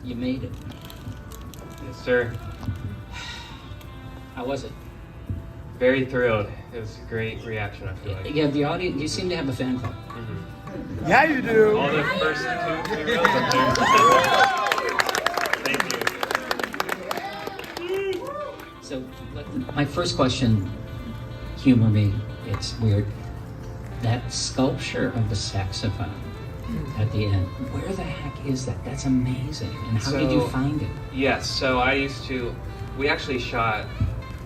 You made it. Yes, sir. How was it? Very thrilled. It was a great reaction, I feel like. Yeah, the audience, you seem to have a fan club. Yeah, you do. All the first two rows up there. Thank you. So, my first question, humor me, it's weird. That sculpture of the saxophone at the end, where the heck is that? That's amazing. And how did you find it? Yes, so we actually shot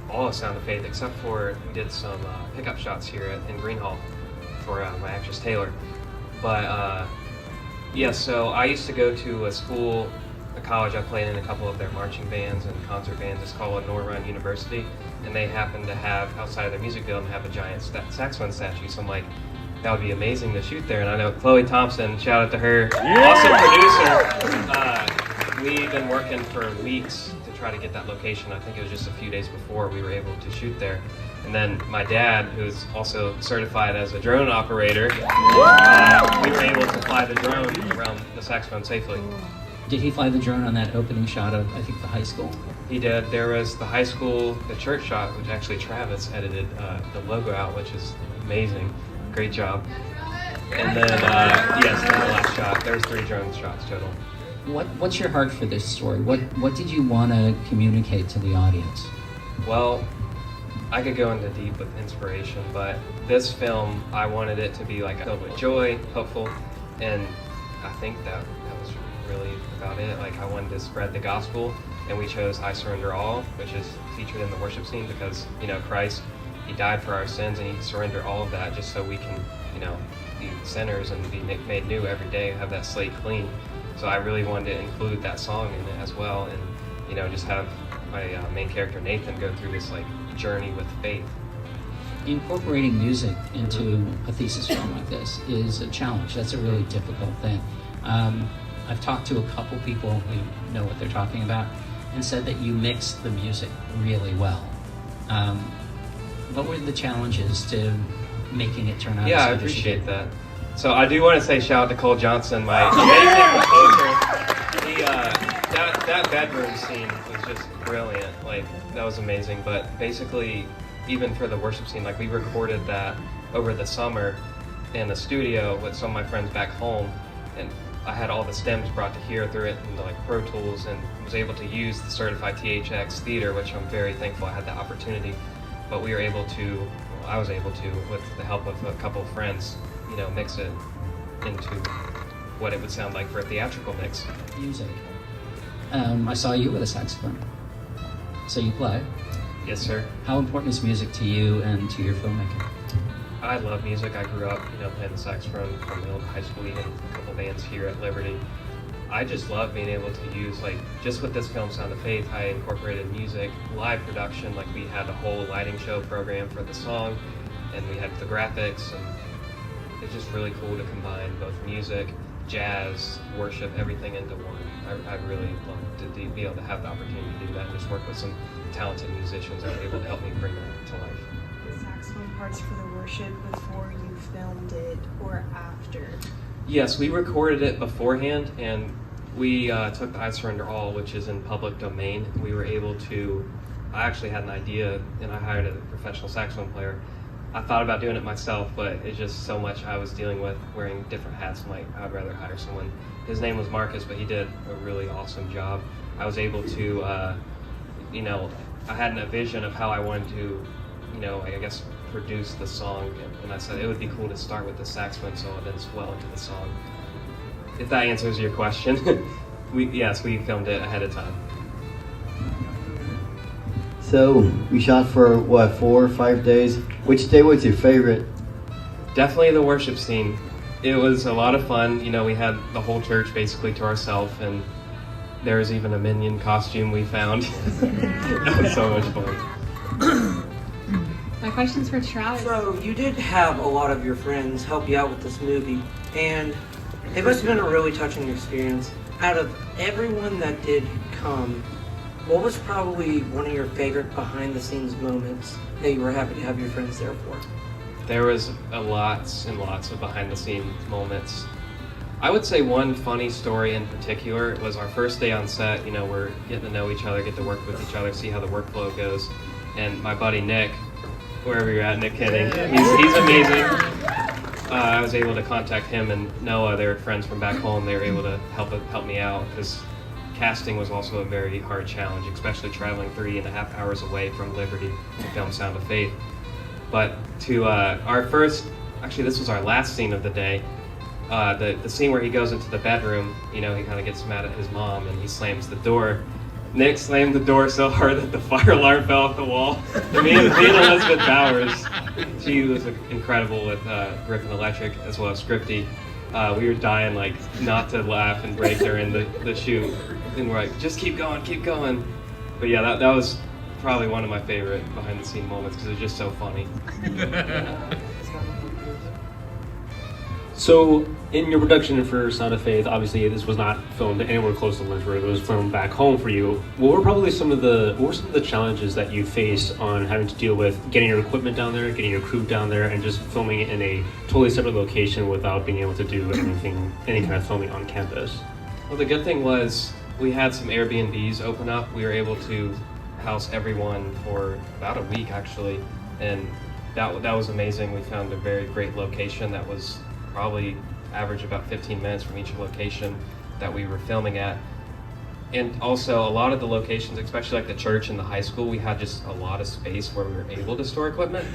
all of Sound of Faith except for we did some pickup shots here in Greenhall for my actress Taylor. But so I used to go to a college. I played in a couple of their marching bands and concert bands. It's called Norrön University, and they happen to have, outside of their music building, have a giant saxophone statue. So I'm like, that would be amazing to shoot there. And I know Chloe Thompson, shout out to her, awesome producer. We've been working for weeks to try to get that location. I think it was just a few days before we were able to shoot there. And then my dad, who's also certified as a drone operator, we were able to fly the drone around the saxophone safely. Did he fly the drone on that opening shot of, I think, the high school? He did. There was the high school, the church shot, which actually Travis edited the logo out, which is amazing. Great job. And then, then the last shot. There's 3 drone shots total. What's your heart for this story? What did you want to communicate to the audience? Well, I could go into deep with inspiration, but this film, I wanted it to be like filled with joy, hopeful, and I think that was really about it. Like, I wanted to spread the gospel, and we chose I Surrender All, which is featured in the worship scene because, Christ, he died for our sins and he surrendered all of that just so we can, be sinners and be made new every day, have that slate clean. So I really wanted to include that song in it as well, and, just have my main character Nathan go through this journey with faith. Incorporating music into a thesis film like this is a challenge. That's a really difficult thing. I've talked to a couple people who know what they're talking about and said that you mix the music really well. What were the challenges to making it turn out? Yeah, I appreciate that. So I do want to say shout out to Cole Johnson, my amazing composer. He, that bedroom scene was just brilliant. That was amazing. But basically, even for the worship scene, we recorded that over the summer in the studio with some of my friends back home, and I had all the stems brought to here through it into Pro Tools, and was able to use the certified THX theater, which I'm very thankful I had the opportunity. But I was able to, with the help of a couple of friends, mix it into what it would sound like for a theatrical mix. Music. I saw you with a saxophone. So you play? Yes, sir. How important is music to you and to your filmmaking? I love music. I grew up, playing the saxophone from the old high school, even a couple bands here at Liberty. I just love being able to use, just with this film, Sound of Faith, I incorporated music, live production. We had a whole lighting show program for the song, and we had the graphics, and it's just really cool to combine both music, jazz, worship, everything into one. I really love to be able to have the opportunity to do that and just work with some talented musicians that are able to help me bring that to life. The saxophone parts for the worship before you filmed it or after? Yes, we recorded it beforehand, and we took the I Surrender All, which is in public domain. We were able to, I actually had an idea, and I hired a professional saxophone player. I thought about doing it myself, but it's just so much I was dealing with wearing different hats. I'd rather hire someone. His name was Marcus, but he did a really awesome job. I was able to, I had a vision of how I wanted to, produce the song, and I said it would be cool to start with the saxophone solo and then swell into the song. If that answers your question, we filmed it ahead of time. So we shot for 4 or 5 days. Which day was your favorite? Definitely the worship scene. It was a lot of fun. We had the whole church basically to ourselves, and there was even a minion costume we found. That was so much fun. My question's for Travis. So you did have a lot of your friends help you out with this movie, and it must have been a really touching experience. Out of everyone that did come, what was probably one of your favorite behind-the-scenes moments that you were happy to have your friends there for? There was lots and lots of behind-the-scenes moments. I would say one funny story in particular was our first day on set. You know, we're getting to know each other, get to work with each other, see how the workflow goes. And my buddy Nick, wherever you're at, Nick Kenning, he's amazing. I was able to contact him and Noah. They're friends from back home. They were able to help me out because casting was also a very hard challenge, especially traveling 3.5 hours away from Liberty to film Sound of Faith. But to our first, actually this was our last scene of the day. The scene where he goes into the bedroom, you know, he kind of gets mad at his mom and he slams the door. Nick slammed the door so hard that the fire alarm fell off the wall. And me and Elizabeth Bowers, she was incredible with Griffin Electric as well as Scripty. We were dying like not to laugh and break during the shoot. And we're like, just keep going, keep going. But yeah, that was probably one of my favorite behind the scene moments because it was just so funny. So, in your production for Sound of Faith, obviously this was not filmed anywhere close to Lynchburg. It was filmed back home for you. What were some of the challenges that you faced on having to deal with getting your equipment down there, getting your crew down there, and just filming it in a totally separate location without being able to do any kind of filming on campus? Well, the good thing was we had some Airbnbs open up. We were able to house everyone for about a week actually, and that was amazing. We found a very great location that was probably average about 15 minutes from each location that we were filming at. And also a lot of the locations, especially like the church and the high school, we had just a lot of space where we were able to store equipment.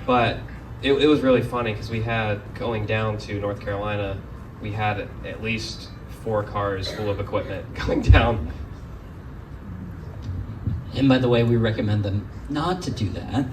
But it was really funny because we had, going down to North Carolina, we had at least 4 cars full of equipment going down. And by the way, we recommend them not to do that.